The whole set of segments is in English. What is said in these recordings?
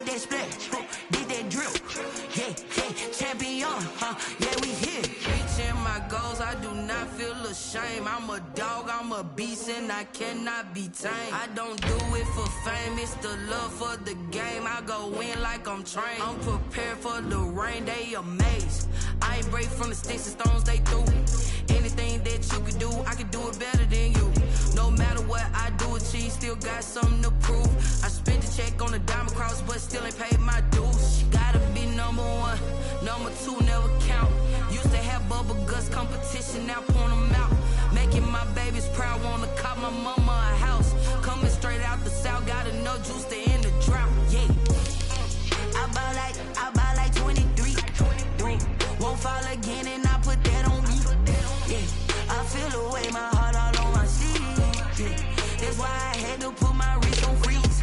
That splash, did that drill, yeah, champion, yeah, we here. Reaching my goals, I do not feel ashamed. I'm a dog, I'm a beast, and I cannot be tamed. I don't do it for fame, it's the love for the game. I go in like I'm trained. I'm prepared for the rain, they amazed. I ain't break from the sticks and stones they threw. Anything that you could do, I could do it better than you. No matter what I do achieve, still got something to prove. I spent the check on the diamond cross, but still ain't paid my dues. Gotta be number one, number two never count. Used to have bubble guts competition, now point them out. Making my babies proud, wanna cop my mama a house. Coming straight out the south, got enough juice to end the drought, yeah. I buy like 23. Won't fall again and I put that on me, yeah. I feel the way, my heart all on my sleeve, yeah. That's why I had to put my wrist on freeze.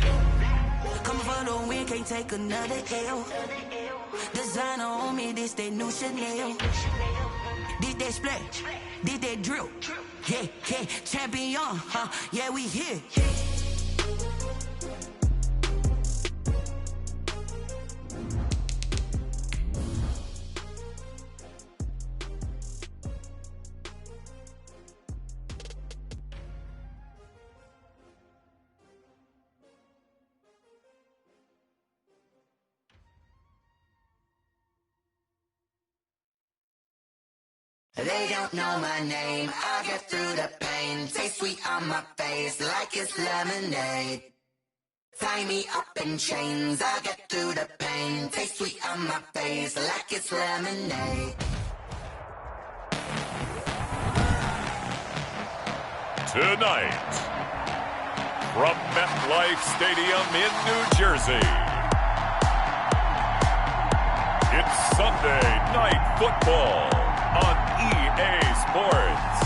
Coming for the win, can't take another L. Designer on me, this that new Chanel. Did that splash, did that drill, yeah, champion, yeah, we here. They don't know my name, I get through the pain. Taste sweet on my face like it's lemonade. Tie me up in chains, I get through the pain. Taste sweet on my face like it's lemonade. Tonight, from MetLife Stadium in New Jersey, it's Sunday Night Football on EA Sports.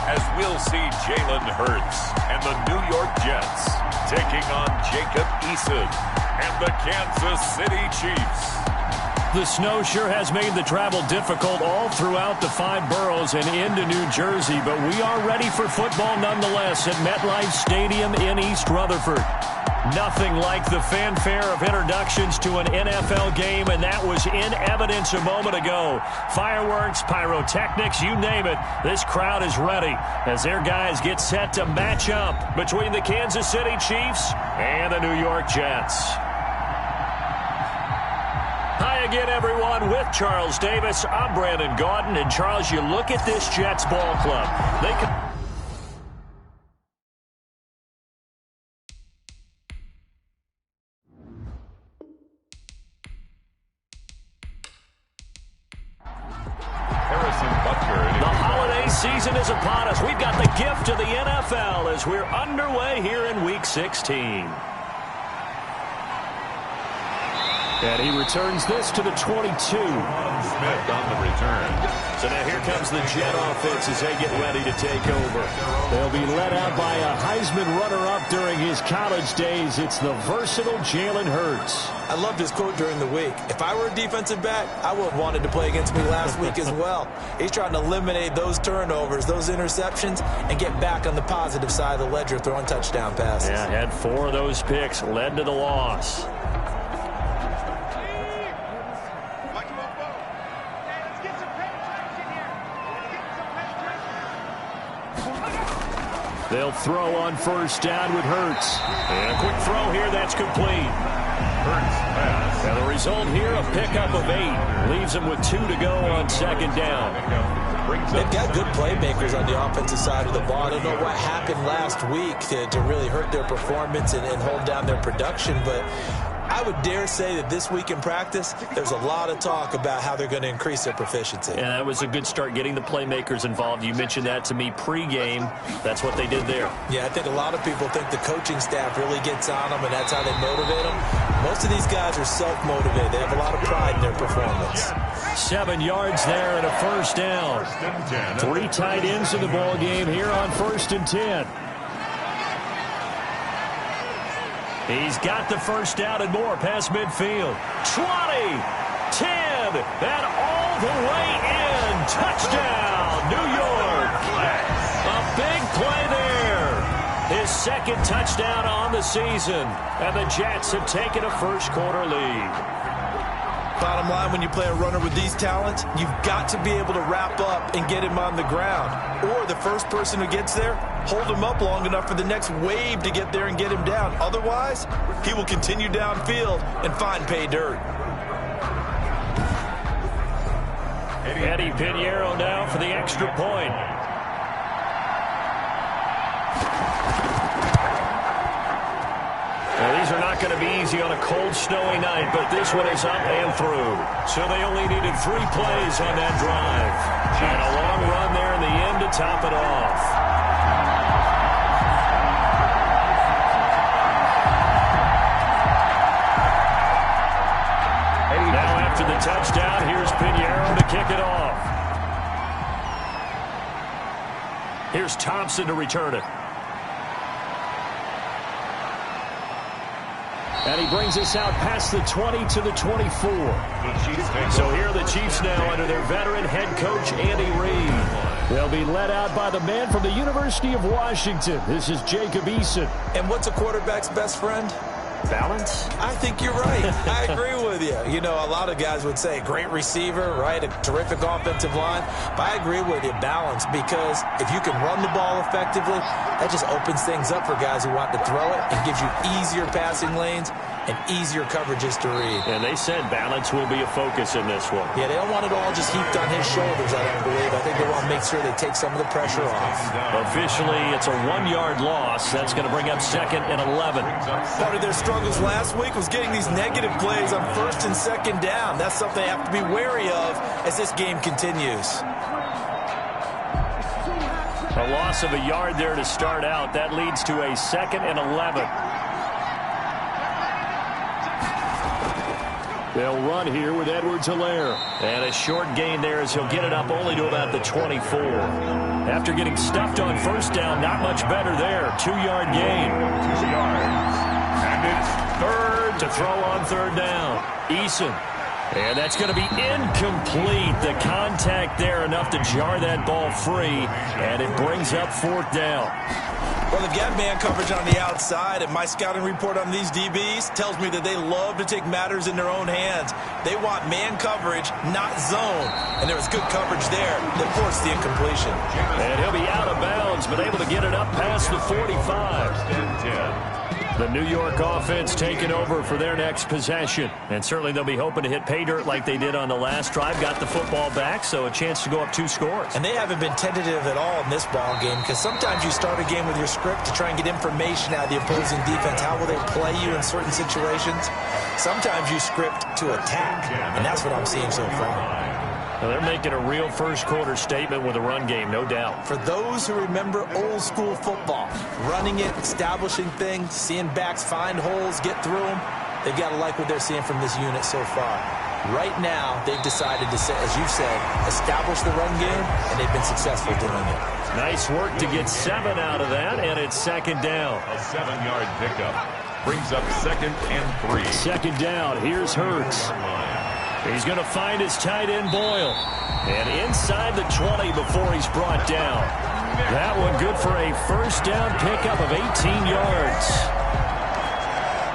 As we'll see Jalen Hurts and the New York Jets taking on Jacob Eason and the Kansas City Chiefs. The snow sure has made the travel difficult all throughout the 5 boroughs and into New Jersey, but we are ready for football nonetheless at MetLife Stadium in East Rutherford. Nothing like the fanfare of introductions to an NFL game, and that was in evidence a moment ago. Fireworks, pyrotechnics, you name it. This crowd is ready as their guys get set to match up between the Kansas City Chiefs and the New York Jets. Hi again, everyone. With Charles Davis, I'm Brandon Gaudin. And, Charles, you look at this Jets ball club. They can... season is upon us. We've got the gift of the NFL as we're underway here in Week 16. And he returns this to the 22. Smith on the return. So now here comes the Jet offense as they get ready to take over. They'll be led out by a Heisman runner-up during his college days. It's the versatile Jalen Hurts. I loved his quote during the week. If I were a defensive back, I would have wanted to play against me last week as well. He's trying to eliminate those turnovers, those interceptions, and get back on the positive side of the ledger throwing touchdown passes. Yeah, had 4 of those picks, led to the loss. They'll throw on first down with Hurts. And a quick throw here, that's complete. Hurts pass. And the result here, a pickup of 8. Leaves them with 2 to go on second down. They've got good playmakers on the offensive side of the ball. I don't know what happened last week to really hurt their performance and hold down their production, but I would dare say that this week in practice, there's a lot of talk about how they're going to increase their proficiency. Yeah, that was a good start getting the playmakers involved. You mentioned that to me pregame. That's what they did there. Yeah, I think a lot of people think the coaching staff really gets on them, and that's how they motivate them. Most of these guys are self-motivated. They have a lot of pride in their performance. 7 yards there and a first down. 3 tight ends in the ball game here on 1st and 10. He's got the first down and more past midfield. 20, 10, and all the way in. Touchdown, New York. A big play there. His 2nd touchdown on the season. And the Jets have taken a first-quarter lead. Bottom line, when you play a runner with these talents, you've got to be able to wrap up and get him on the ground. Or the first person who gets there, hold him up long enough for the next wave to get there and get him down. Otherwise, he will continue downfield and find pay dirt. Eddie Pinheiro now for the extra point. Now, these are not going to be easy on a cold, snowy night, but this one is up and through. So they only needed 3 plays on that drive. And a long run there in the end to top it off. Now after the touchdown, here's Pinheiro to kick it off. Here's Thompson to return it. And he brings us out past the 20 to the 24. So here are the Chiefs now under their veteran head coach, Andy Reid. They'll be led out by the man from the University of Washington. This is Jacob Eason. And what's a quarterback's best friend? Balance? I think you're right. I agree with you. You know, a lot of guys would say great receiver, right? A terrific offensive line. But I agree with you, balance, because if you can run the ball effectively, that just opens things up for guys who want to throw it and gives you easier passing lanes and easier coverages to read. And they said balance will be a focus in this one. Yeah, they don't want it all just heaped on his shoulders, I don't believe. I think they want to make sure they take some of the pressure off. Officially, it's a 1-yard loss. That's going to bring up 2nd and 11. Part of their struggles last week was getting these negative plays on 1st and 2nd down. That's something they have to be wary of as this game continues. A loss of a yard there to start out. That leads to a 2nd and 11. They'll run here with Edwards-Helaire. And a short gain there as he'll get it up only to about the 24. After getting stuffed on 1st down, not much better there. 2-yard gain. 2 yards. And it's 3rd to throw on 3rd down. Eason. And that's going to be incomplete. The contact there enough to jar that ball free. And it brings up 4th down. Well, they've got man coverage on the outside, and my scouting report on these DBs tells me that they love to take matters in their own hands. They want man coverage, not zone. And there was good coverage there that forced the incompletion. And he'll be out of bounds, but able to get it up past the 45. The New York offense taking over for their next possession. And certainly they'll be hoping to hit pay dirt like they did on the last drive. Got the football back, so a chance to go up 2 scores. And they haven't been tentative at all in this ball game, because sometimes you start a game with your script to try and get information out of the opposing defense. How will they play you in certain situations? Sometimes you script to attack, and that's what I'm seeing so far. Well, they're making a real first-quarter statement with a run game, no doubt. For those who remember old-school football, running it, establishing things, seeing backs find holes, get through them, they've got to like what they're seeing from this unit so far. Right now, they've decided to, as you've said, establish the run game, and they've been successful doing it. Nice work to get 7 out of that, and it's 2nd down. A 7-yard pickup brings up 2nd and 3. 2nd down. Here's Hurts. He's going to find his tight end, Boyle. And inside the 20 before he's brought down. That one good for a 1st down pickup of 18 yards.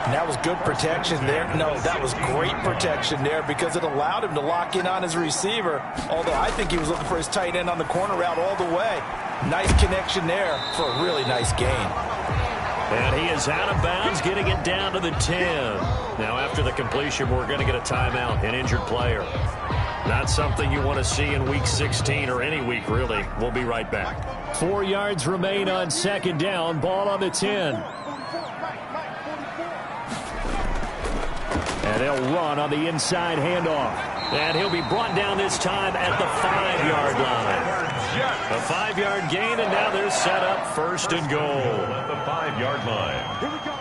And that was good protection there. No, that was great protection there because it allowed him to lock in on his receiver. Although I think he was looking for his tight end on the corner route all the way. Nice connection there for a really nice gain. And he is out of bounds, getting it down to the 10. Now, after the completion, we're going to get a timeout, an injured player. Not something you want to see in Week 16 or any week, really. We'll be right back. 4 yards remain on 2nd down. Ball on the 10. And they'll run on the inside handoff. And he'll be brought down this time at the 5-yard line. A 5-yard gain, and now they're set up 1st and goal. At the 5-yard line. Here we go.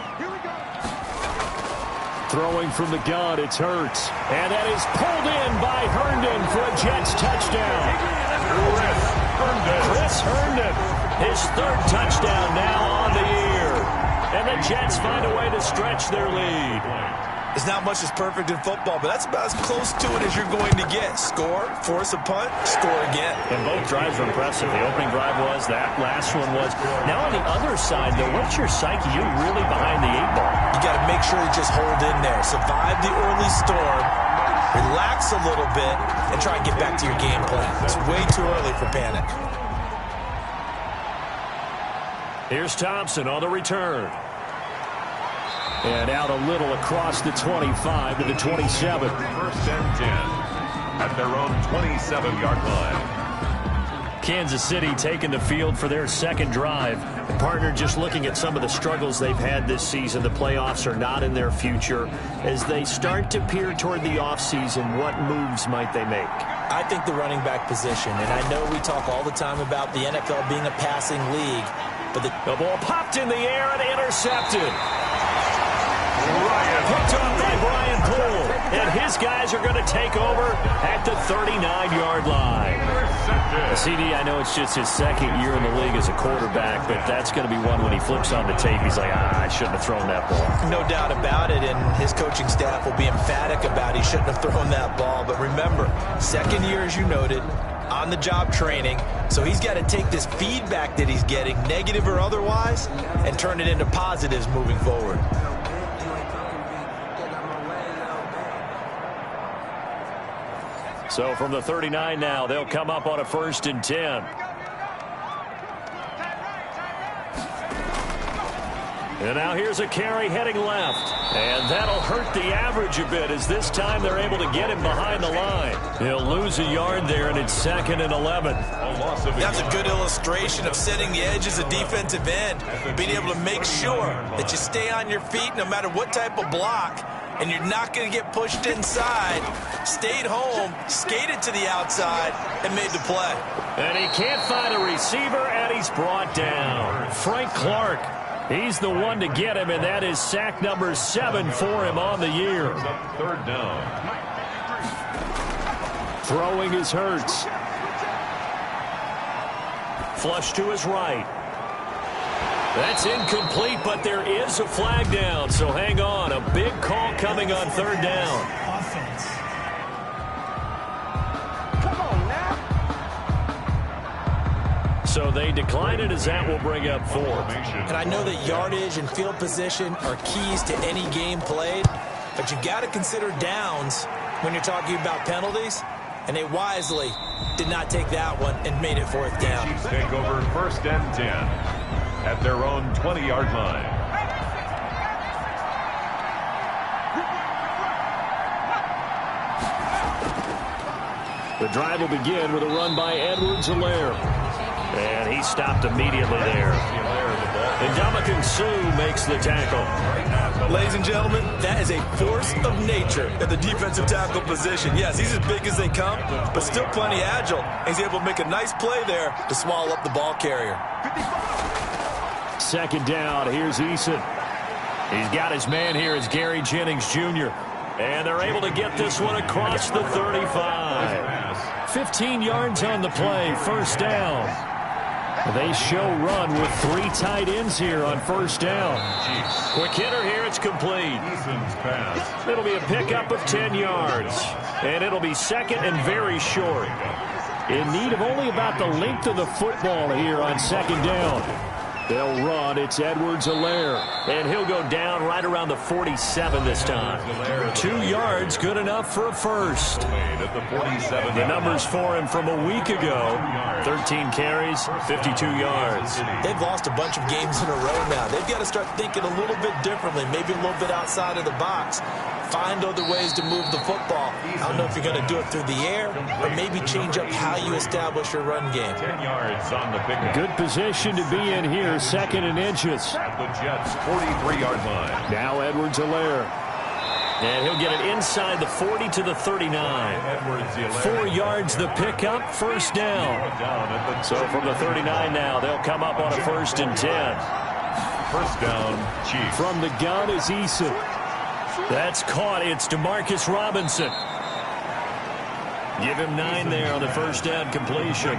Throwing from the gun, it's Hurts. And that is pulled in by Herndon for a Jets touchdown. Chris Herndon, his third touchdown now on the year. And the Jets find a way to stretch their lead. There's not much that's perfect in football, but that's about as close to it as you're going to get. Score, force a punt, score again. And both drives were impressive. The opening drive was, that last one was. Now on the other side, though, what's your psyche? You're really behind the 8-ball. You got to make sure you just hold in there. Survive the early storm, relax a little bit, and try and get back to your game plan. It's way too early for panic. Here's Thompson on the return. And out a little across the 25 to the 27. First and 10 at their own 27-yard line. Kansas City taking the field for their second drive. The partner just looking at some of the struggles they've had this season. The playoffs are not in their future. As they start to peer toward the offseason, what moves might they make? I think the running back position, and I know we talk all the time about the NFL being a passing league, but the ball popped in the air and intercepted. Picked up by Brian Poole. And his guys are going to take over at the 39-yard line. CD, I know it's just his second year in the league as a quarterback, but that's going to be one when he flips on the tape. He's like, I shouldn't have thrown that ball. No doubt about it, and his coaching staff will be emphatic about he shouldn't have thrown that ball. But remember, second year, as you noted, on-the-job training, so he's got to take this feedback that he's getting, negative or otherwise, and turn it into positives moving forward. So from the 39 now, they'll come up on a 1st and 10. And now here's a carry heading left. And that'll hurt the average a bit as this time they're able to get him behind the line. He'll lose a yard there, and it's 2nd and 11. That's a good illustration of setting the edge as a defensive end. Being able to make sure that you stay on your feet no matter what type of block. And you're not going to get pushed inside. Stayed home, skated to the outside, and made the play. And he can't find a receiver, and he's brought down. Frank Clark, he's the one to get him, and that is sack number 7 for him on the year. 3rd down. Throwing is Hurts. Flush to his right. That's incomplete, but there is a flag down, so hang on. A big call coming on 3rd down. Come on now. So they decline it as that will bring up 4. And I know that yardage and field position are keys to any game played, but you got to consider downs when you're talking about penalties, and they wisely did not take that one and made it 4th down. Chiefs take over 1st and 10. At their own 20-yard line. The drive will begin with a run by Edwards-Helaire. And he stopped immediately there. And Ndamukong Suh makes the tackle. Ladies and gentlemen, that is a force of nature at the defensive tackle position. Yes, he's as big as they come, but still plenty agile. He's able to make a nice play there to swallow up the ball carrier. 2nd down, here's Eason. He's got his man here as Gary Jennings Jr. And they're able to get this one across the 35. 15 yards on the play, 1st down. They show run with 3 tight ends here on 1st down. Quick hitter here, it's complete. It'll be a pickup of 10 yards. And it'll be 2nd and very short. In need of only about the length of the football here on 2nd down. They'll run. It's Edwards-Helaire. And he'll go down right around the 47 this time. 2 yards, good enough for a first. The numbers for him from a week ago. 13 carries, 52 yards. They've lost a bunch of games in a row now. They've got to start thinking a little bit differently, maybe a little bit outside of the box. Find other ways to move the football. I don't know if you're going to do it through the air or maybe change up how you establish your run game. 10 yards on the pickup. Good position to be in here, 2nd and inches. At the Jets' 43-yard line. Now Edwards-Helaire. And he'll get it inside the 40 to the 39. 4 yards the pickup, 1st down. So from the 39 now, they'll come up on a 1st and 10. 1st down, Chiefs. From the gun is Eason. That's caught. It's DeMarcus Robinson. Give him 9 there on the first down completion.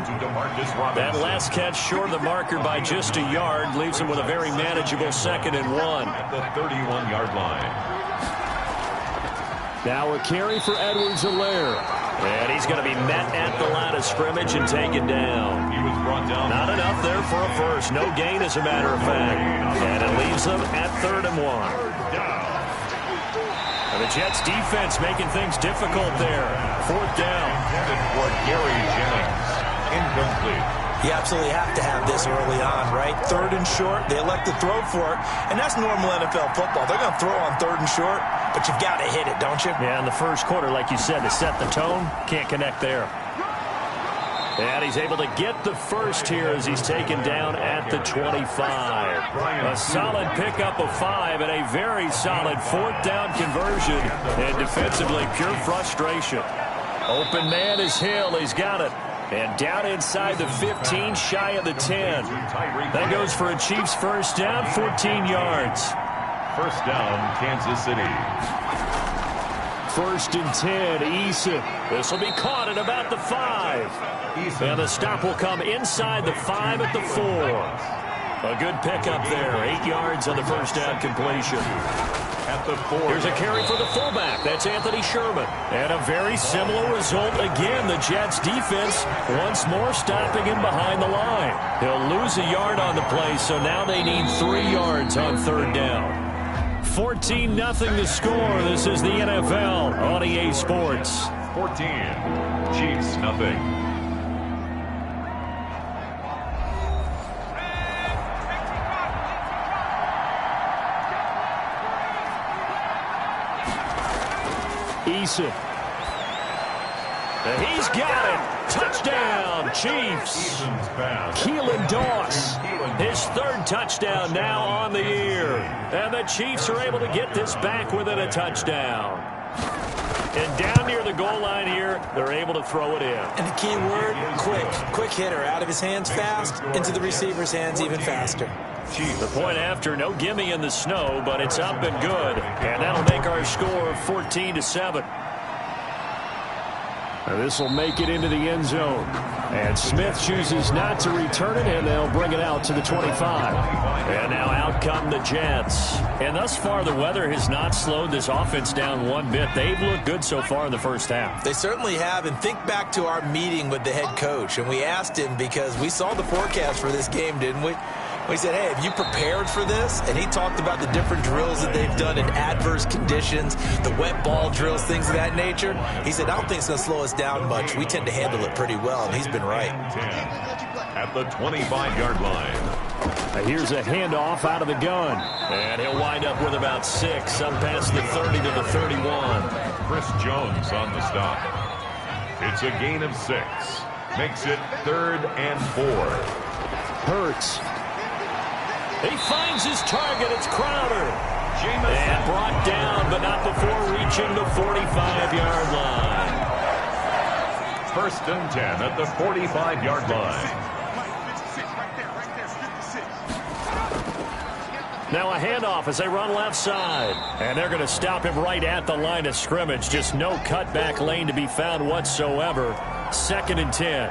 That last catch short of the marker by just a yard leaves him with a very manageable 2nd and 1. At the 31-yard line. Now a carry for Edwards-Helaire. And he's going to be met at the line of scrimmage and taken down. He was brought down. Not enough there for a first. No gain, as a matter of fact. And it leaves them at 3rd and 1. The Jets defense making things difficult there. 4th down. Headed for Gary Jennings. Incomplete. You absolutely have to have this early on, right? 3rd and short, they elect to throw for it, and that's normal NFL football. They're going to throw on 3rd and short, but you've got to hit it, don't you? Yeah, in the first quarter, like you said, to set the tone, can't connect there. And he's able to get the first here as he's taken down at the 25. A solid pickup of 5 and a very solid 4th down conversion. And defensively, pure frustration. Open man is Hill. He's got it. And down inside the 15, shy of the 10. That goes for a Chiefs first down, 14 yards. First down, Kansas City. 1st and 10, Eason. This will be caught at about the 5. And the stop will come inside the 5 at the 4. A good pickup there. 8 yards on the first down completion. At the 4. Here's a carry for the fullback. That's Anthony Sherman. And a very similar result again. The Jets defense once more stopping him behind the line. He'll lose a yard on the play, so now they need 3 yards on 3rd down. 14-0 the score. This is the NFL on EA Sports. 14. Chiefs nothing. Eason. And he's got it. Touchdown, Chiefs. Keelan Doss, his 3rd touchdown now on the year. And the Chiefs are able to get this back within a touchdown. And down near the goal line here, they're able to throw it in. And the key word, quick. Quick hitter. Out of his hands fast, into the receiver's hands even faster. The point after, no gimme in the snow, but it's up and good. And that'll make our score 14-7. This will make it into the end zone. And Smith chooses not to return it, and they'll bring it out to the 25. And now out come the Jets. And thus far, the weather has not slowed this offense down one bit. They've looked good so far in the first half. They certainly have. And think back to our meeting with the head coach. And we asked him, because we saw the forecast for this game, didn't we? We said, hey, have you prepared for this? And he talked about the different drills that they've done in adverse conditions, the wet ball drills, things of that nature. He said, I don't think it's going to slow us down much. We tend to handle it pretty well, and he's been right. 10 at the 25-yard line. Here's a handoff out of the gun. And he'll wind up with about 6, up past the 30 to the 31. Chris Jones on the stop. It's a gain of 6. Makes it 3rd and 4. Hurts. He finds his target. It's Crowder. And brought down, but not before reaching the 45-yard line. 1st and 10 at the 45-yard line. Now a handoff as they run left side. And they're going to stop him right at the line of scrimmage. Just no cutback lane to be found whatsoever. 2nd and 10.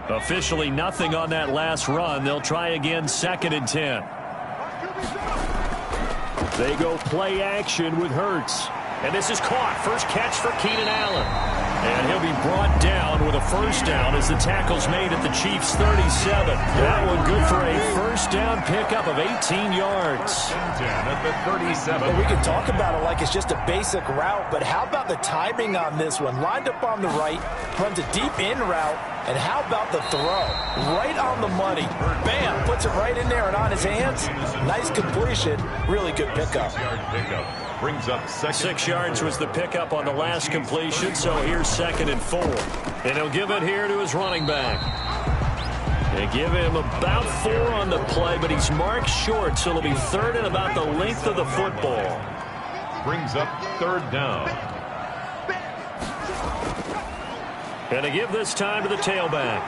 Officially nothing on that last run. They'll try again, 2nd and 10. They go play action with Hurts. And this is caught. First catch for Keenan Allen. And he'll be brought down with a first down as the tackle's made at the Chiefs' 37. That one good for a first down pickup of 18 yards. 10 at the 37. Well, we can talk about it like it's just a basic route, but how about the timing on this one? Lined up on the right, runs a deep in route, and how about the throw? Right on the money. Bam, puts it right in there and on his hands. Nice completion. Really good pickup. 6-yard pickup. Brings up 6 yards was the pickup on the last completion, so here's 2nd and 4. And he'll give it here to his running back. They give him about 4 on the play, but he's marked short, so it'll be 3rd and about the length of the football. Brings up 3rd down. And they give this time to the tailback.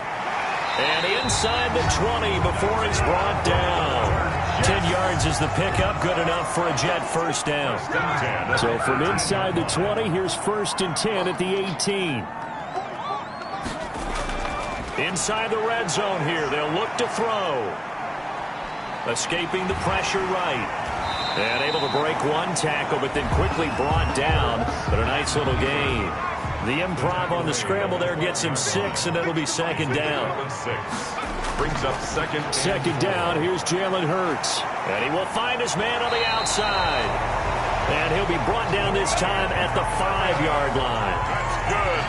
And inside the 20 before he's brought down. 10 yards is the pickup, good enough for a Jet first down. So from inside the 20, here's 1st and 10 at the 18. Inside the red zone here, they'll look to throw. Escaping the pressure right. And able to break one tackle, but then quickly brought down. But a nice little gain. The improv on the scramble there gets him 6, and it'll be 2nd down. Brings up second down. Here's Jalen Hurts. And he will find his man on the outside. And he'll be brought down this time at the 5-yard line. Good.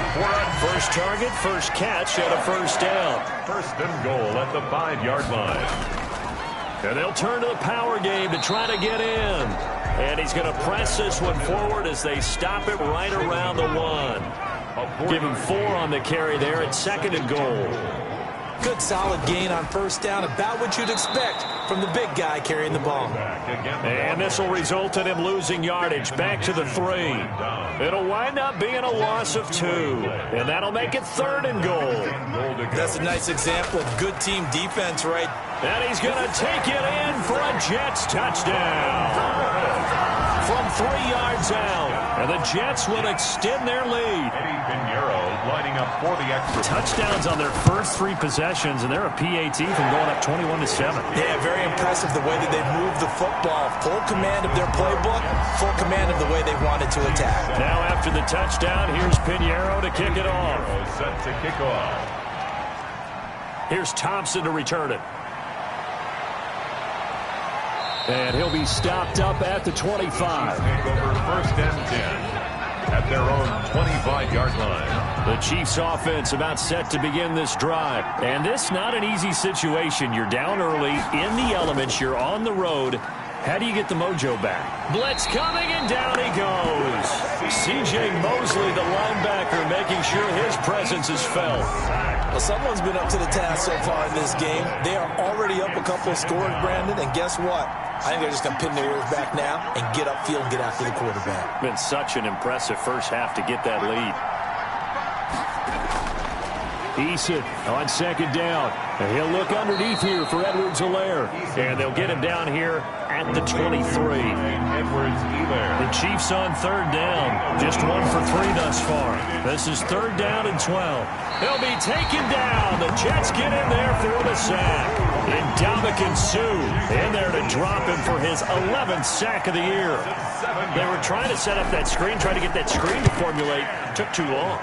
First target, first catch, and a first down. 1st and goal at the 5-yard line. And they'll turn to the power game to try to get in. And he's going to press this one forward as they stop it right around the 1. Give him 4 on the carry there at 2nd and goal. Good solid gain on first down, about what you'd expect from the big guy carrying the ball. And this will result in him losing yardage back to the 3. It'll wind up being a loss of 2. And that'll make it 3rd and goal. That's a nice example of good team defense, right? And he's going to take it in for a Jets touchdown. From 3 yards out. And the Jets will extend their lead. Lining up for the extra. Touchdowns on their first 3 possessions, and they're a PAT from going up 21-7. Yeah, very impressive the way that they moved the football. Full command of their playbook, full command of the way they wanted to attack. Now after the touchdown, here's Pinheiro to kick it off. Set to kick off. Here's Thompson to return it. And he'll be stopped up at the 25. Take over 1st and 10. At their own 25-yard line. The Chiefs offense about set to begin this drive. And this not an easy situation. You're down early, in the elements, you're on the road. How do you get the mojo back? Blitz coming, and down he goes. C.J. Mosley, the linebacker, making sure his presence is felt. Well, someone's been up to the task so far in this game. They are already up a couple of scores, Brandon, and guess what? I think they're just going to pin their ears back now and get upfield and get after the quarterback. Been such an impressive first half to get that lead. Eason on 2nd down. And he'll look underneath here for Edwards-Helaire. And they'll get him down here at the 23. Edwards-Helaire. The Chiefs on 3rd down. Just 1 for 3 thus far. This is 3rd down and 12. They'll be taken down. The Jets get in there for the sack. And Ndamukong Suh in there to drop him for his 11th sack of the year. They were trying to set up that screen, trying to get that screen to formulate. Took too long.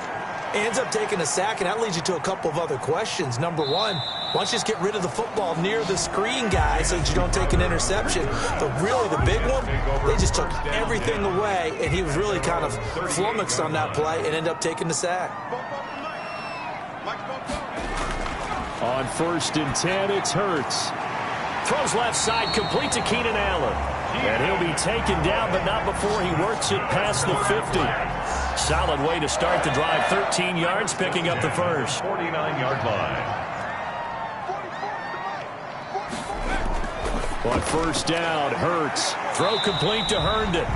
Ends up taking a sack, and that leads you to a couple of other questions. Number 1, why don't you just get rid of the football near the screen guy so that you don't take an interception? But really, the big one, they just took everything away, and he was really kind of flummoxed on that play and ended up taking the sack. On 1st and 10, it's Hurts. Throws left side, complete to Keenan Allen. And he'll be taken down, but not before he works it past the 50. Solid way to start the drive. 13 yards, picking up the first. 49-yard line. On 1st down, Hurts. Throw complete to Herndon.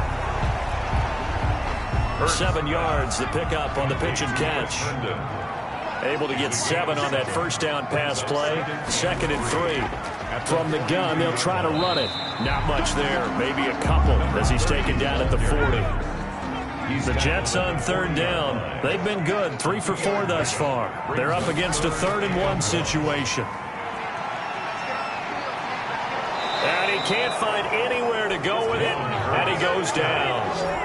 7 yards, the pickup on the pitch and catch. Able to get 7 on that first down pass play. 2nd and 3. From the gun, they'll try to run it. Not much there. Maybe a couple as he's taken down at the 40. The Jets on 3rd down. They've been good. 3 for 4 thus far. They're up against a 3rd and 1 situation. And he can't find anywhere to go with it. And he goes down.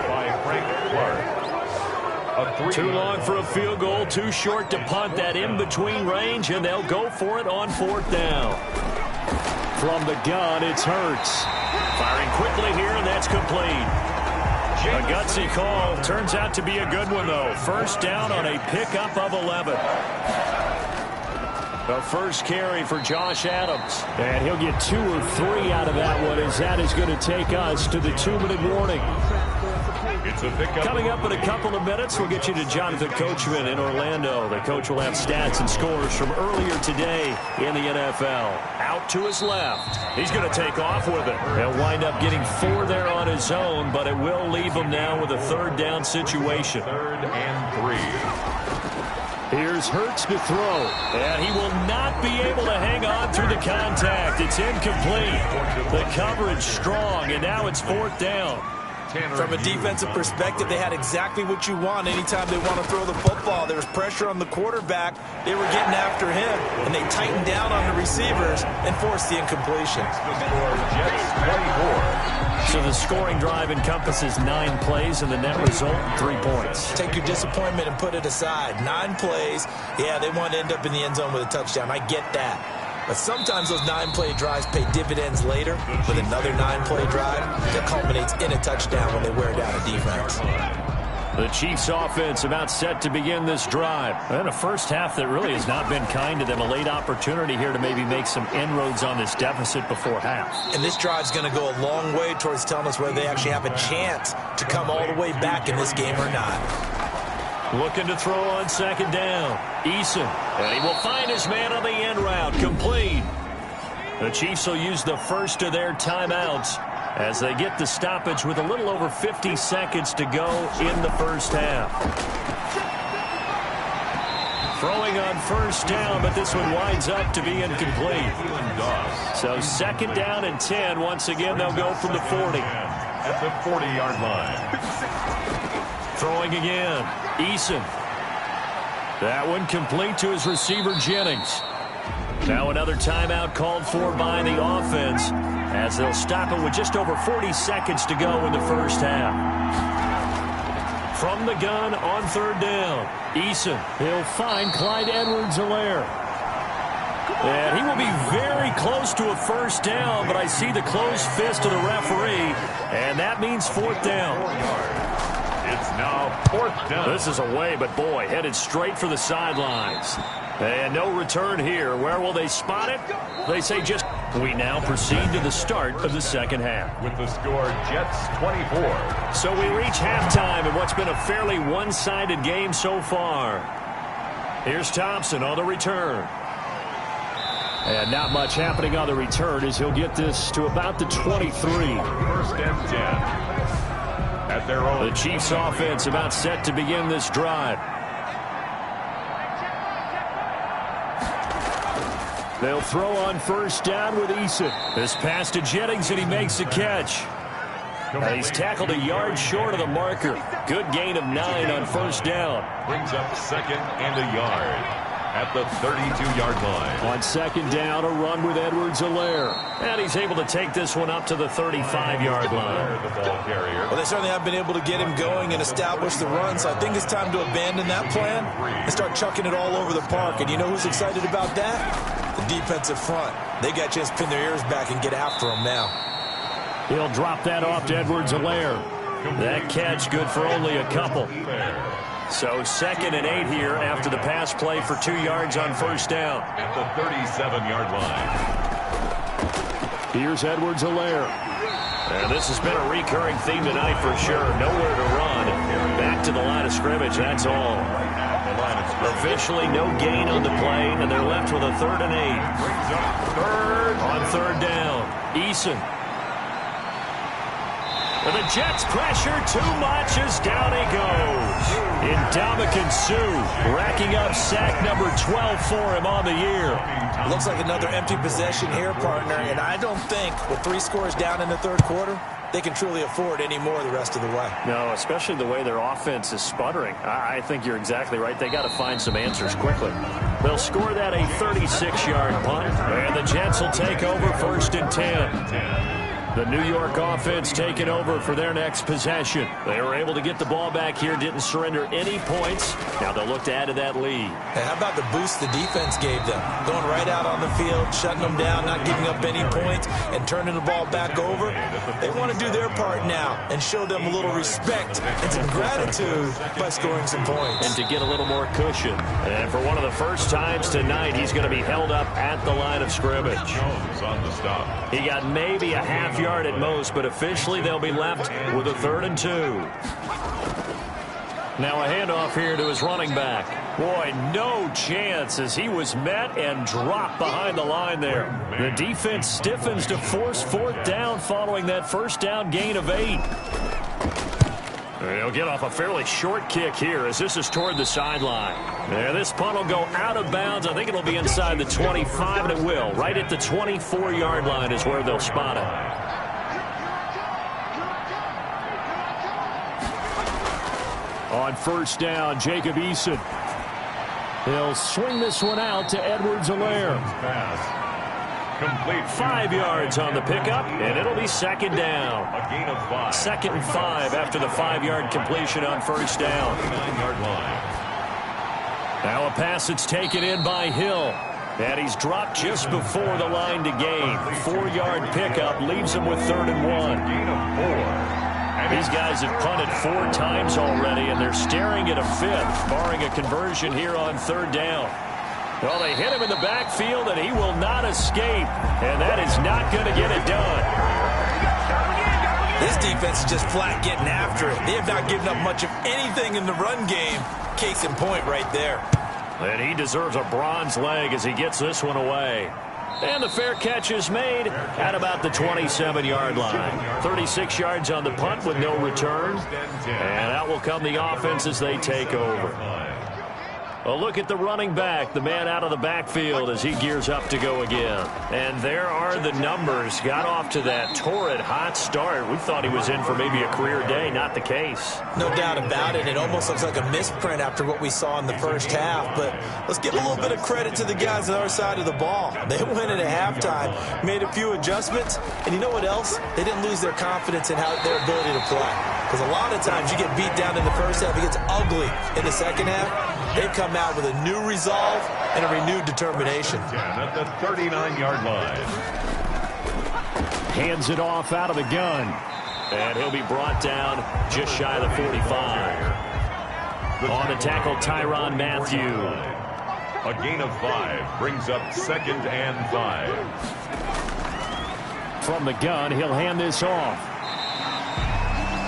By Frank Clark. Too long for a field goal. Too short to punt. That in-between range. And they'll go for it on 4th down. From the gun, it's Hurts. Firing quickly here, and that's complete. A gutsy call. Turns out to be a good one, though. First down on a pickup of 11. The first carry for Josh Adams. And he'll get 2 or 3 out of that one, as that is going to take us to the 2-minute warning. Coming up in a couple of minutes, we'll get you to Jonathan Coachman in Orlando. The coach will have stats and scores from earlier today in the NFL. Out to his left. He's going to take off with it. He'll wind up getting 4 there on his own, but it will leave him now with a 3rd down situation. 3rd and 3. Here's Hurts to throw, and he will not be able to hang on through the contact. It's incomplete. The coverage strong, and now it's 4th down. From a defensive perspective, they had exactly what you want anytime they want to throw the football. There was pressure on the quarterback. They were getting after him, and they tightened down on the receivers and forced the incompletion. So the scoring drive encompasses 9 plays, and the net result, 3 points. Take your disappointment and put it aside. 9 plays. Yeah, they want to end up in the end zone with a touchdown. I get that. But sometimes those 9-play drives pay dividends later with another 9-play drive that culminates in a touchdown when they wear down a defense. The Chiefs offense about set to begin this drive. And a first half that really has not been kind to them. A late opportunity here to maybe make some inroads on this deficit before half. And this drive's going to go a long way towards telling us whether they actually have a chance to come all the way back in this game or not. Looking to throw on 2nd down. Eason. And he will find his man on the end route. Complete. The Chiefs will use the first of their timeouts as they get the stoppage with a little over 50 seconds to go in the first half. Throwing on 1st down, but this one winds up to be incomplete. So 2nd down and 10. Once again, they'll go from the 40. At the 40-yard line. Throwing again. Eason. That one complete to his receiver, Jennings. Now another timeout called for by the offense as they'll stop it with just over 40 seconds to go in the first half. From the gun on 3rd down. Eason. He'll find Clyde Edwards-Helaire. And he will be very close to a 1st down, but I see the closed fist of the referee, and that means 4th down. It's now 4th down. This is away, but boy, headed straight for the sidelines. And no return here. Where will they spot it? They say just... We now proceed to the start of the second half. With the score, Jets 24. So we reach halftime in what's been a fairly one-sided game so far. Here's Thompson on the return. And not much happening on the return as he'll get this to about the 23. 1st and 10. At their own. The Chiefs offense about set to begin this drive. They'll throw on 1st down with Eason. This pass to Jennings, and he makes the catch. And he's tackled a yard short of the marker. Good gain of 9 on 1st down. Brings up 2nd and a yard at the 32-yard line. On 2nd down, a run with Edwards-Helaire. And he's able to take this one up to the 35-yard line. The ball carrier. Well, they certainly have been able to get him going and establish the run, so I think it's time to abandon that plan and start chucking it all over the park. And you know who's excited about that? The defensive front. They got a chance to pin their ears back and get after him now. He'll drop that off to Edwards-Helaire. That catch good for only a couple. So 2nd and 8 here after the pass play for 2 yards on 1st down. At the 37-yard line. Here's Edwards-Helaire. And this has been a recurring theme tonight for sure. Nowhere to run. Back to the line of scrimmage, that's all. Officially no gain on the play, and they're left with a 3rd and 8. Brings up 3rd. On 3rd down, Eason. And the Jets pressure too much as down he goes. Ndamukong Suh racking up sack number 12 for him on the year. Looks like another empty possession here, partner, and I don't think with 3 scores down in the 3rd quarter, they can truly afford any more the rest of the way. No, especially the way their offense is sputtering. I think you're exactly right. They got to find some answers quickly. They'll score that a 36-yard punt, and the Jets will take over 1st and 10. The New York offense taking over for their next possession. They were able to get the ball back here, didn't surrender any points. Now they'll look to add to that lead. And how about the boost the defense gave them? Going right out on the field, shutting them down, not giving up any points, and turning the ball back over. They want to do their part now and show them a little respect and some gratitude by scoring some points. And to get a little more cushion. And for one of the first times tonight, he's going to be held up at the line of scrimmage. Jones on the stop. He got maybe a half yard at most, but officially they'll be left with a 3rd and 2. Now a handoff here to his running back. Boy, no chance as he was met and dropped behind the line there. The defense stiffens to force 4th down following that 1st down gain of 8. He'll get off a fairly short kick here as this is toward the sideline. Yeah, this punt will go out of bounds. I think it'll be inside the 25, and it will. Right at the 24-yard line is where they'll spot it. On first down, Jacob Eason. He'll swing this one out to Edwards-Helaire. Complete 5 yards on the pickup, and it'll be second down. A gain of 5. Second and 5 after the 5-yard completion on first down. 9-yard line. Now a pass that's taken in by Hill. And he's dropped just before the line to gain. 4-yard pickup leaves him with 3rd and 1. Gain of 4. These guys have punted 4 times already, and they're staring at a 5th, barring a conversion here on 3rd down. Well, they hit him in the backfield, and he will not escape, and that is not going to get it done. This defense is just flat getting after it. They have not given up much of anything in the run game. Case in point right there. And he deserves a bronze leg as he gets this one away. And the fair catch is made at about the 27-yard line. 36 yards on the punt with no return. And out will come the offense as they take over. A look at the running back, the man out of the backfield as he gears up to go again. And there are the numbers. Got off to that torrid hot start. We thought he was in for maybe a career day. Not the case. No doubt about it. It almost looks like a misprint after what we saw in the first half. But let's give a little bit of credit to the guys on our side of the ball. They went in at halftime, made a few adjustments. And you know what else? They didn't lose their confidence in their ability to play. Because a lot of times you get beat down in the first half. It gets ugly in the second half. They've come out with a new resolve and a renewed determination. At the 39-yard line. Hands it off out of the gun. And he'll be brought down just shy of the 45. On the tackle, Tyrann Mathieu. A gain of 5 brings up 2nd and 5. From the gun, he'll hand this off.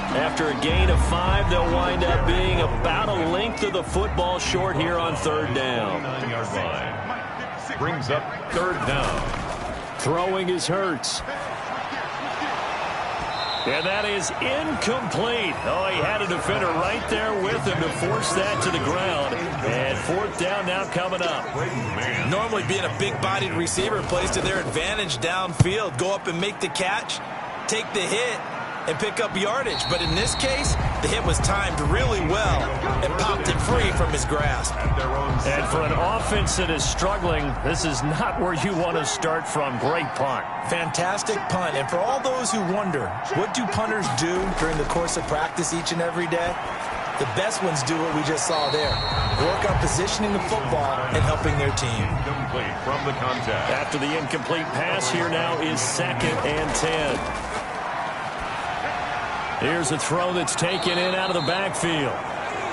After a gain of 5, they'll wind up being about a length of the football short here on 3rd down. 9-yard line. Brings up 3rd down. Throwing is Hurts. And that is incomplete. Oh, he had a defender right there with him to force that to the ground. And 4th down now coming up. Normally being a big-bodied receiver plays to their advantage downfield. Go up and make the catch, take the hit, and pick up yardage. But in this case, the hit was timed really well and popped it free from his grasp. And for an offense that is struggling, this is not where you want to start from. Great punt. Fantastic punt. And for all those who wonder, what do punters do during the course of practice each and every day? The best ones do what we just saw there. Work on positioning the football and helping their team. Complete from the contact. After the incomplete pass, here now is 2nd and 10. Here's a throw that's taken in out of the backfield.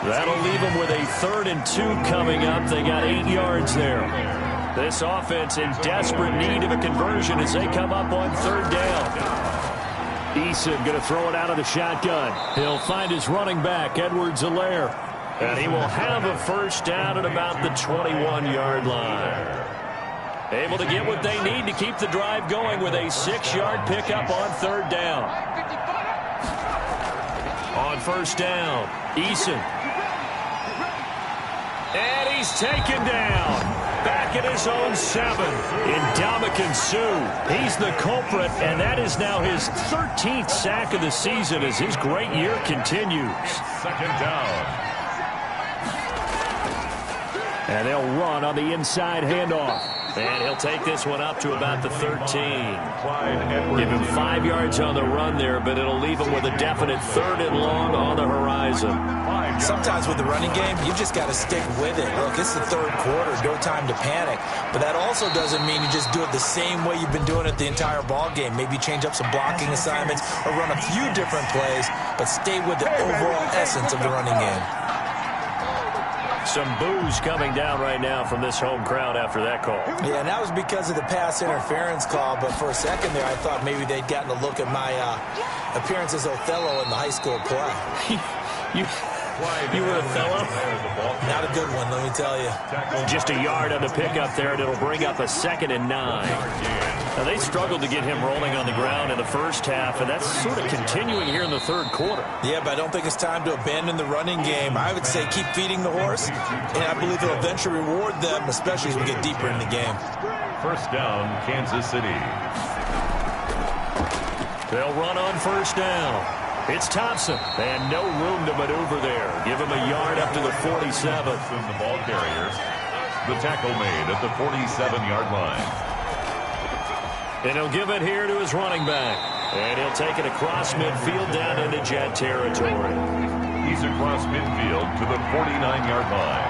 That'll leave them with a 3rd and 2 coming up. They got 8 yards there. This offense in desperate need of a conversion as they come up on 3rd down. Eason going to throw it out of the shotgun. He'll find his running back, Edwards-Helaire. And he will have a 1st down at about the 21-yard line. Able to get what they need to keep the drive going with a 6-yard pickup on 3rd down. On 1st down, Eason. And he's taken down. Back at his own 7. Ndamukong Suh. He's the culprit, and that is now his 13th sack of the season as his great year continues. 2nd down. And they'll run on the inside handoff. And he'll take this one up to about the 13. Give him 5 yards on the run there, but it'll leave him with a definite 3rd and long on the horizon. Sometimes with the running game, you just got to stick with it. Look, it's the 3rd quarter, no time to panic. But that also doesn't mean you just do it the same way you've been doing it the entire ball game. Maybe change up some blocking assignments or run a few different plays, but stay with the overall essence of the running game. Some boos coming down right now from this home crowd after that call. Yeah, and that was because of the pass interference call, but for a second there I thought maybe they'd gotten a look at my appearance as Othello in the high school play. You were a fellow? Not a good one, let me tell you. Just a yard on the pickup there, and it'll bring up a 2nd and 9. Now, they struggled to get him rolling on the ground in the first half, and that's sort of continuing here in the third quarter. Yeah, but I don't think it's time to abandon the running game. I would say keep feeding the horse, and I believe it'll eventually reward them, especially as we get deeper in the game. First down, Kansas City. They'll run on first down. It's Thompson, and no room to maneuver there. Give him a yard up to the 47. The ball carrier. The tackle made at the 47-yard line. And he'll give it here to his running back. And he'll take it across midfield down into Jet territory. He's across midfield to the 49-yard line.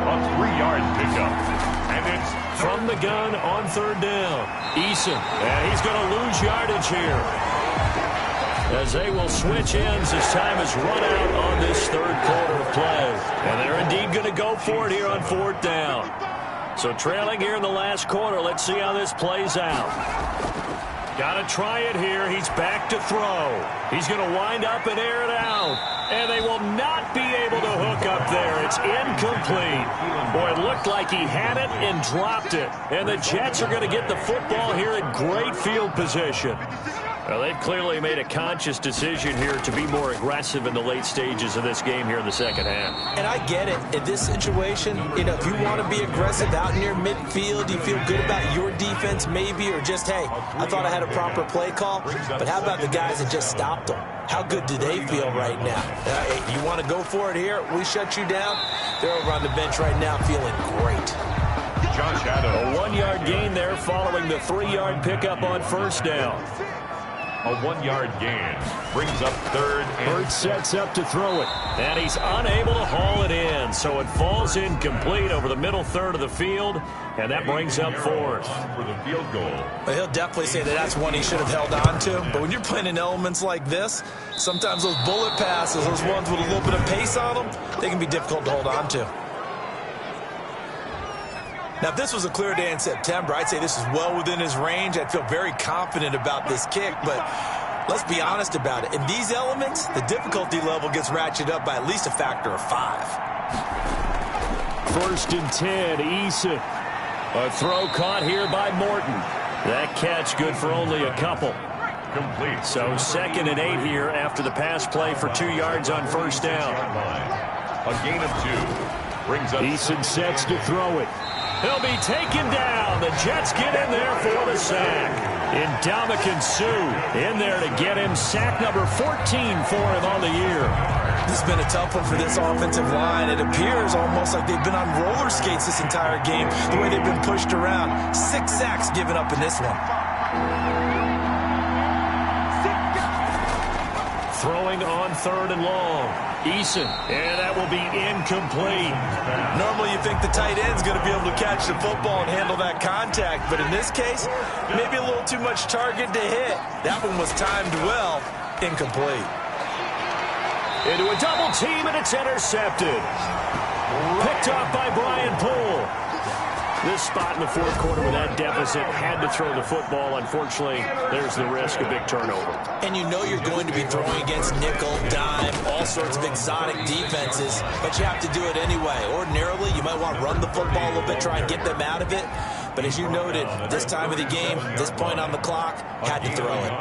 A 3-yard pickup. And it's from the gun on third down. Eason, and he's going to lose yardage here, as they will switch ends as time is run out on this third quarter of play. And they're indeed going to go for it here on fourth down. So trailing here in the last quarter, let's see how this plays out. Got to try it here. He's back to throw. He's going to wind up and air it out. And they will not be able to hook up there. It's incomplete. Boy, it looked like he had it and dropped it. And the Jets are going to get the football here in great field position. Well, they've clearly made a conscious decision here to be more aggressive in the late stages of this game here in the second half. And I get it. In this situation, you know, if you want to be aggressive out near midfield, you feel good about your defense maybe, or just, hey, I thought I had a proper play call. But how about the guys that just stopped them? How good do they feel right now? You want to go for it here? We shut you down. They're over on the bench right now feeling great. Josh Adams. A 1-yard gain there following the 3-yard pickup on first down. A 1-yard gain brings up third. Hurts sets up to throw it, and he's unable to haul it in, so it falls incomplete over the middle third of the field, and that brings up fourth. For the field goal. Well, he'll definitely say that that's one he should have held on to, but when you're playing in elements like this, sometimes those bullet passes, those ones with a little bit of pace on them, they can be difficult to hold on to. Now, if this was a clear day in September, I'd say this is well within his range. I'd feel very confident about this kick, but let's be honest about it. In these elements, the difficulty level gets ratcheted up by at least a factor of 5. 1st and 10, Eason. A throw caught here by Morton. That catch good for only a couple. Complete. So 2nd and 8 here after the pass play for 2 yards on first down. A gain of 2 brings up. Eason sets to throw it. He'll be taken down. The Jets get in there for the sack. Ndamukong Suh in there to get him. Sack number 14 for him on the year. This has been a tough one for this offensive line. It appears almost like they've been on roller skates this entire game, the way they've been pushed around. 6 sacks given up in this one. Throwing on third and long. Eason, and that will be incomplete. Normally you think the tight end's going to be able to catch the football and handle that contact, but in this case, maybe a little too much target to hit. That one was timed well, incomplete. Into a double team, and it's intercepted. Picked off by Brian Poole. This spot in the fourth quarter with that deficit, had to throw the football. Unfortunately, there's the risk of big turnover. And you know you're going to be throwing against nickel, dime, all sorts of exotic defenses, but you have to do it anyway. Ordinarily, you might want to run the football a little bit, try and get them out of it. But as you noted, this time of the game, this point on the clock, had to throw it.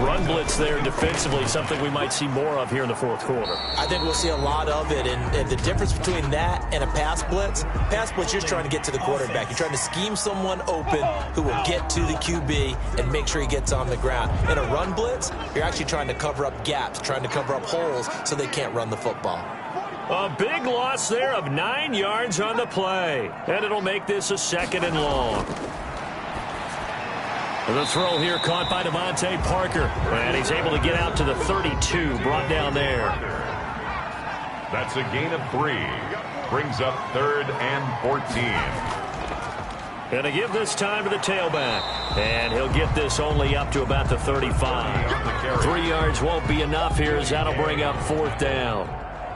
Run blitz there defensively, something we might see more of here in the fourth quarter. I think we'll see a lot of it, and the difference between that and a pass blitz, you're just trying to get to the quarterback. You're trying to scheme someone open who will get to the QB and make sure he gets on the ground. In a run blitz, you're actually trying to cover up gaps, trying to cover up holes so they can't run the football. A big loss there of 9 yards on the play, and it'll make this a 2nd and long. The throw here caught by Devontae Parker, and he's able to get out to the 32, brought down there. That's a gain of 3. Brings up 3rd and 14. And to give this time to the tailback, and he'll get this only up to about the 35. 3 yards won't be enough here, as that'll bring up 4th down.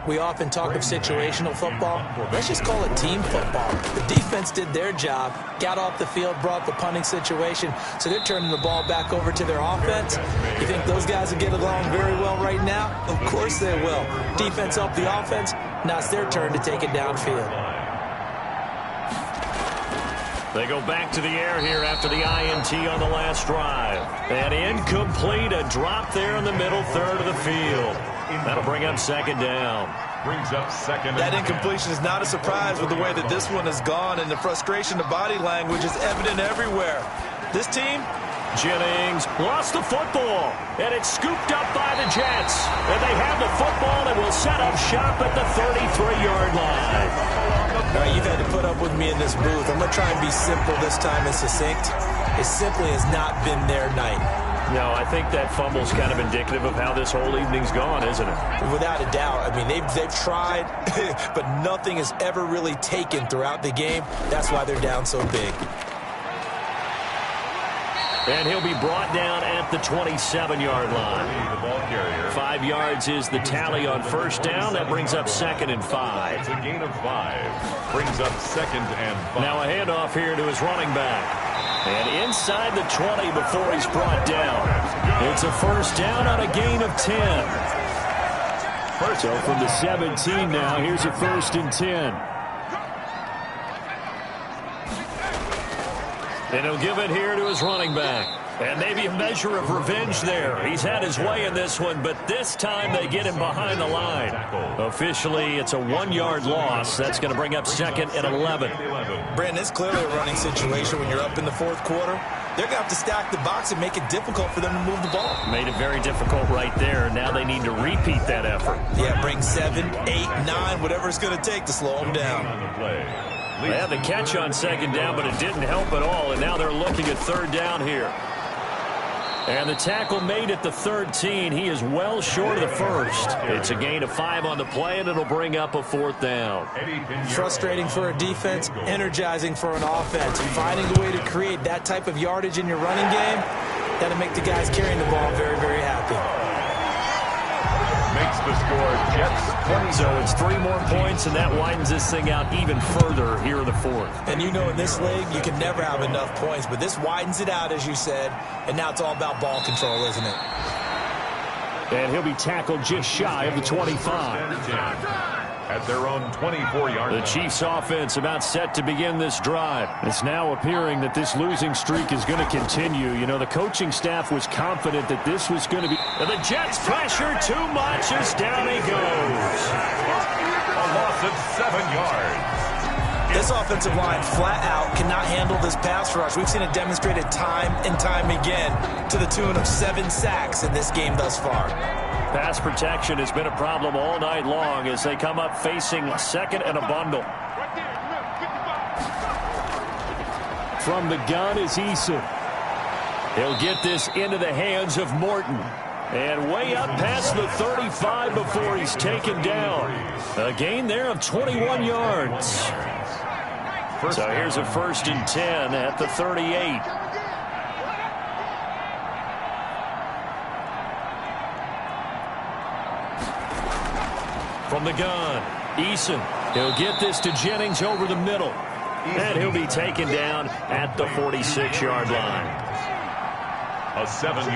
We often talk of situational football. Let's just call it team football. The defense did their job, got off the field, brought the punting situation, so they're turning the ball back over to their offense. You think those guys will get along very well right now? Of course they will. Defense helped the offense. Now it's their turn to take it downfield. They go back to the air here after the INT on the last drive. And incomplete, a drop there in the middle third of the field. That'll bring up second down. Brings up second. That incompletion is not a surprise with the way that this one has gone, and the frustration, the body language is evident everywhere. This team, Jennings lost the football, and it's scooped up by the Jets. And they have the football and will set up shop at the 33-yard line. all right, you've had to put up with me in this booth. I'm going to try and be simple this time and succinct. It simply has not been their night. No, I think that fumble's kind of indicative of how this whole evening's gone, isn't it? Without a doubt. I mean, they've tried, but nothing has ever really taken throughout the game. That's why they're down so big. And he'll be brought down at the 27-yard line. The ball carrier. 5 yards is the tally on first down. That brings up second and 5. It's a gain of 5. Brings up second and 5. Now a handoff here to his running back. And inside the 20 before he's brought down. It's a first down on a gain of 10. So from the 17 now, here's a first and 10. And he'll give it here to his running back. And maybe a measure of revenge there. He's had his way in this one, but this time they get him behind the line. Officially, it's a 1-yard loss. That's going to bring up second and 11. Brandon, it's clearly a running situation when you're up in the fourth quarter. They're going to have to stack the box and make it difficult for them to move the ball. Made it very difficult right there. Now they need to repeat that effort. Yeah, bring 7, 8, 9, whatever it's going to take to slow them down. They had the catch on second down, but it didn't help at all, and now they're looking at third down here. And the tackle made at the 13. He is well short of the first. It's a gain of 5 on the play, and it'll bring up a fourth down. Frustrating for a defense, energizing for an offense. Finding a way to create that type of yardage in your running game, that'll make the guys carrying the ball very, very happy. Makes the score Jets 20. So it's 3 more points, and that widens this thing out even further here in the fourth. And you know in this league, you can never have enough points, but this widens it out, as you said, and now it's all about ball control, isn't it? And he'll be tackled just shy of the 25. At their own 24-yard line. The Chiefs offense about set to begin this drive. It's now appearing that this losing streak is going to continue. You know, the coaching staff was confident that this was going to be. And the Jets pressure too much as down he goes. A loss of 7 yards. This offensive line flat out cannot handle this pass rush. We've seen it demonstrated time and time again to the tune of 7 sacks in this game thus far. Pass protection has been a problem all night long as they come up facing second and a bundle. From the gun is Eason. He'll get this into the hands of Morton. And way up past the 35 before he's taken down. A gain there of 21 yards. So here's a first and 10 at the 38. From the gun, Eason. He'll get this to Jennings over the middle. And he'll be taken down at the 46-yard line.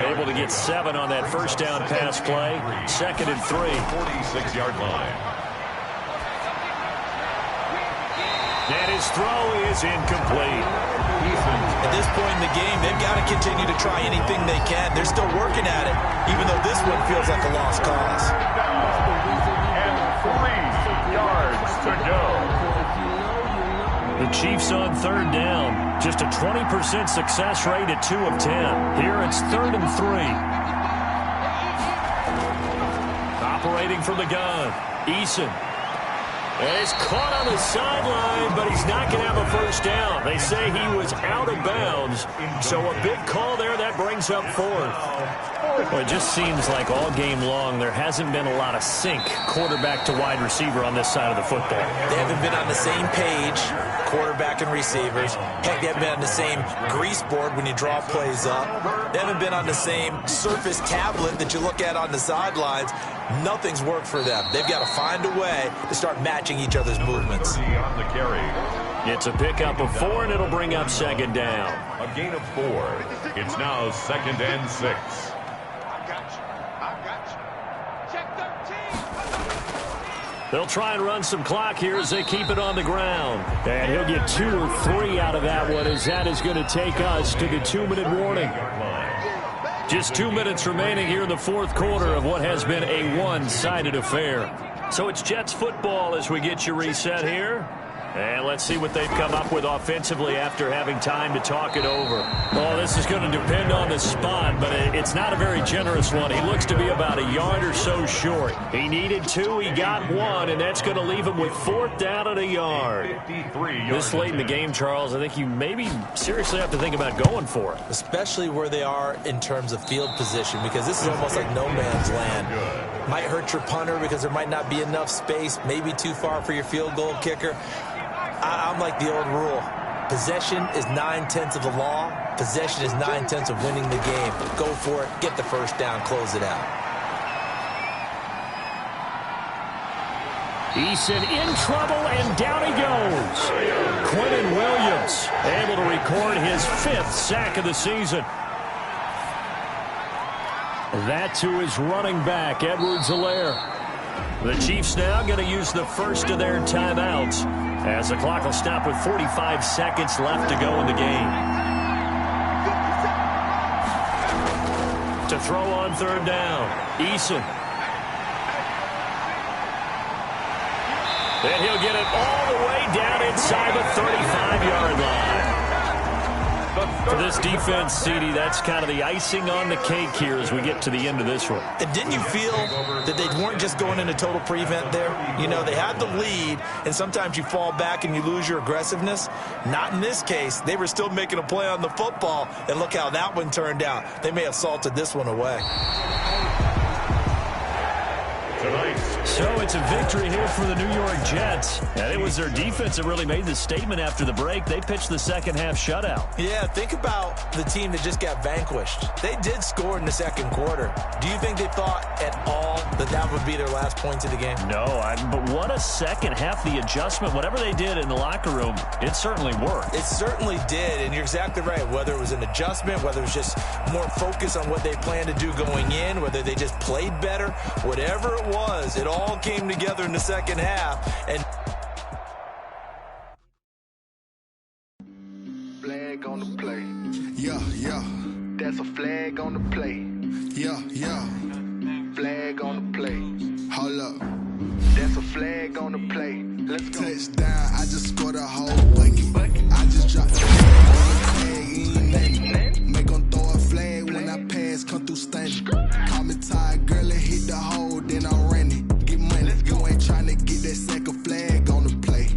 Able to get 7 on that first down pass play. Second and 3. 46-yard line. And his throw is incomplete. At this point in the game, they've got to continue to try anything they can. They're still working at it, even though this one feels like a lost cause. And 3 yards to go. The Chiefs on third down. Just a 20% success rate at 2 of 10. Here it's 3rd and 3. Operating from the gun. Eason. And he's caught on the sideline, but he's not going to have a first down. They say he was out of bounds. So a big call there. That brings up 4th. Well, it just seems like all game long there hasn't been a lot of sync quarterback to wide receiver on this side of the football. They haven't been on the same page, quarterback and second receivers. Heck, they haven't been on the same grease board when you draw plays up. They haven't been on the same surface tablet that you look at on the sidelines. Nothing's worked for them. They've got to find a way to start matching each other's movements. On the carry. It's a pickup of 4, and it'll bring up second down. A gain of 4. It's now 2nd and 6. I got you. Check 13. They'll try and run some clock here as they keep it on the ground. And he'll get 2 or 3 out of that one, as that is going to take us to the 2-minute warning. Just 2 minutes remaining here in the fourth quarter of what has been a one-sided affair. So it's Jets football as we get you reset here. And let's see what they've come up with offensively after having time to talk it over. Oh, this is going to depend on the spot, but it's not a very generous one. He looks to be about a yard or so short. He needed 2, he got 1, and that's going to leave him with 4th down and a yard. This late in the game, Charles, I think you maybe seriously have to think about going for it. Especially where they are in terms of field position, because this is almost like no man's land. Might hurt your punter because there might not be enough space, maybe too far for your field goal kicker. I'm like the old rule. Possession is 9/10 of the law. Possession is 9/10 of winning the game. Go for it. Get the first down. Close it out. Eason in trouble, and down he goes. Quentin Williams able to record his 5th sack of the season. That to his running back, Edwards-Helaire. The Chiefs now going to use the first of their timeouts, as the clock will stop with 45 seconds left to go in the game. To throw on 3rd down, Eason. And he'll get it all the way down inside the 35-yard line. For this defense, CD, that's kind of the icing on the cake here as we get to the end of this one. And didn't you feel that they weren't just going into total prevent there? You know, they had the lead, and sometimes you fall back and you lose your aggressiveness. Not in this case. They were still making a play on the football, and look how that one turned out. They may have salted this one away. So it's a victory here for the New York Jets. And it was their defense that really made the statement after the break. They pitched the second half shutout. Yeah, think about the team that just got vanquished. They did score in the second quarter. Do you think they thought at all that that would be their last points of the game? No, but what a second half. The adjustment, whatever they did in the locker room, it certainly worked. It certainly did, and you're exactly right. Whether it was an adjustment, whether it was just more focus on what they planned to do going in, whether they just played better, whatever it was, it all came together in the second half. And Flag on the play. Yeah, yeah. That's a flag on the play. Yeah, yeah. Flag on the play. Hold up. That's a flag on the play. Let's go. Touchdown, I just scored a whole bucket. I just dropped the flag, ain't nothing. Make 'em throw a flag when I pass, come through stunning. Call me tired, girl, and hit the hole, then I'm running. Get money, you ain't tryna get that second flag on the play.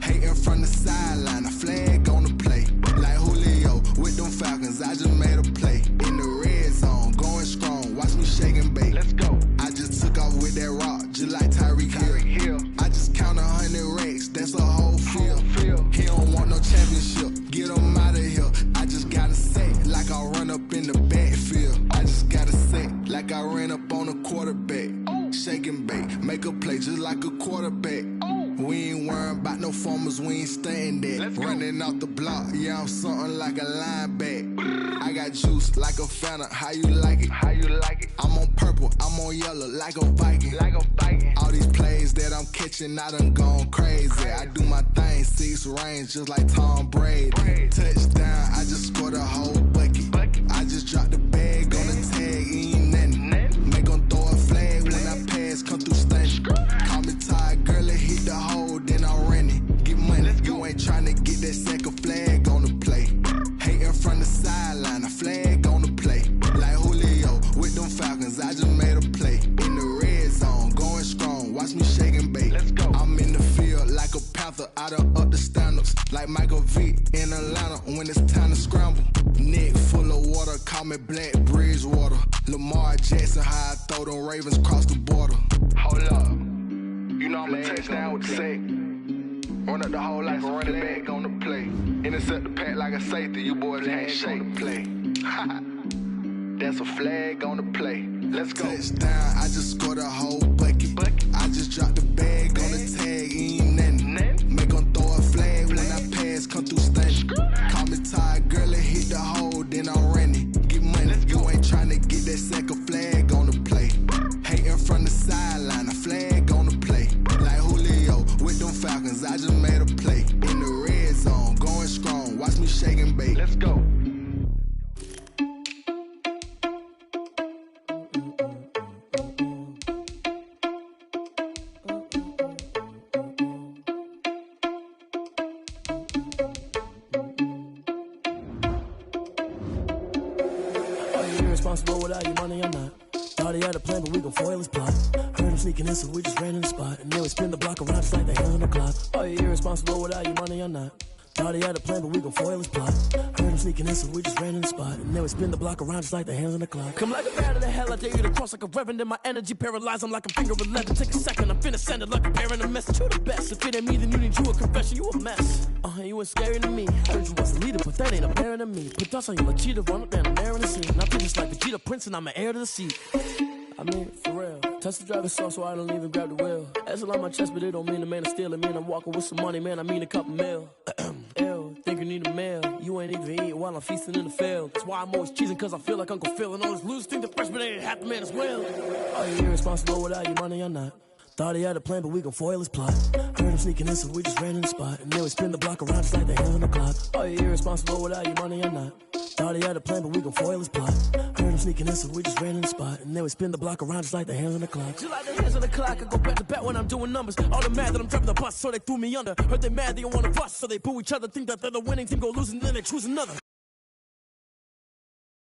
Hating from the sideline, a flag on the play. Like Julio with them Falcons, I just made a play. In the red zone, going strong, watch me shake and bake. Let's go. I just took off with that rock, just like Tyreek Hill. I just count 100 racks, that's a whole field. He don't want no championship, get him out of here. I just gotta say, like I run up in the backfield. I just gotta say, like I ran up on a quarterback. Shake and bake, make a play just like a quarterback. We ain't worrying about no formers, we ain't staying there. Running off the block, yeah, I'm something like a linebacker. I got juice like a Fanta, how you like it? How you like it? I'm on purple, I'm on yellow, like a Viking. Like a Viking. All these plays that I'm catching, I done gone crazy. I do my thing, 6 range, just like Tom Brady. Touchdown, I just scored a whole bucket. I just dropped the bag on the tag, ain't nothing. Make 'em throw a flag when I pass, come through stunning. Call me tired, girl, and hit the hole, then I'm running. Get money, you ain't tryna get that second flag on the play. Hating from the sideline, a flag on the play. Like Julio with them Falcons, I just made a play. In the red zone, going strong, watch me shake and bake. Let's go. I'm in the field like a Panther, I done up the standards. Like Michael Vick in Atlanta when it's time to scramble. Neck full of water, call me Black Bridgewater. Lamar Jackson, how I throw them Ravens cross the border. Hold up. You know I'm a touchdown with the sack. Run up the whole like a running back on the play. Intercept the pack like a safety, you boys can't show the play. That's a flag on the play. Let's go. Touchdown, I just scored a whole bucket. I just dropped the bag on the tag, ain't nothing. Make 'em throw a flag when I pass, come through stunning. Call me tired, girl, and hit the hole, then I'm running. Get money, you ain't tryna get that second flag on the play. Hating from the sideline, a flag on the play. Like Julio with them Falcons, I just made a play. In the red zone, going strong, watch me shake and bake. Let's go. Irresponsible without your money, I'm not. Thought he had a plan, but we gon' foil his plot. Heard him sneaking in, so we just ran in the spot. And then we spin the block around just like the hands on the clock. Oh, you irresponsible without your money, I'm not. Thought he had a plan, but we gon' foil his plot. Heard him sneaking in, so we just ran in the spot. And then we spin the block around just like the hands on the clock. Come like a bat of the hell, I dare you to cross like a reverend. In my energy paralyzed, I'm like a finger 11. Take a second, I'm finna send it like a bearing a message. You the best, if it ain't me, then you need you a confession. You a mess. You ain't scary to me. Heard you was a leader, but that ain't apparent to me. Put dust on you like cheetah, run up down, I'm there in the scene. I feel just like Vegeta Prince, and I'm an heir to the seat. I mean, for real. Touch the driver's soft, so I don't even grab the wheel. That's a lot on my chest, but it don't mean the man is stealing. Man, I'm walking with some money, man, I mean a couple mil. Ew, think you need a meal. You ain't even eating while I'm feasting in the field. That's why I'm always cheesing, cause I feel like Uncle Phil. And all this losers think the freshman ain't half the man as well. Are you irresponsible without your money? I'm not. Thought he had a plan, but we gon' foil his plot. Heard him sneaking in, so we just ran in the spot. And then we spin the block around just like the hands on the clock. Are you irresponsible without your money? I'm not. Thought he had a plan, but we gon' foil his plot. Heard him sneaking in, so we just ran in the spot. And then we spin the block around just like the hands on the clock. Just like the hands on the clock, I go back to back when I'm doing numbers. All the mad that I'm driving the bus, so they threw me under. Heard they mad, they don't wanna bust, so they boo each other. Think that they're the winning team, go lose, and then they choose another.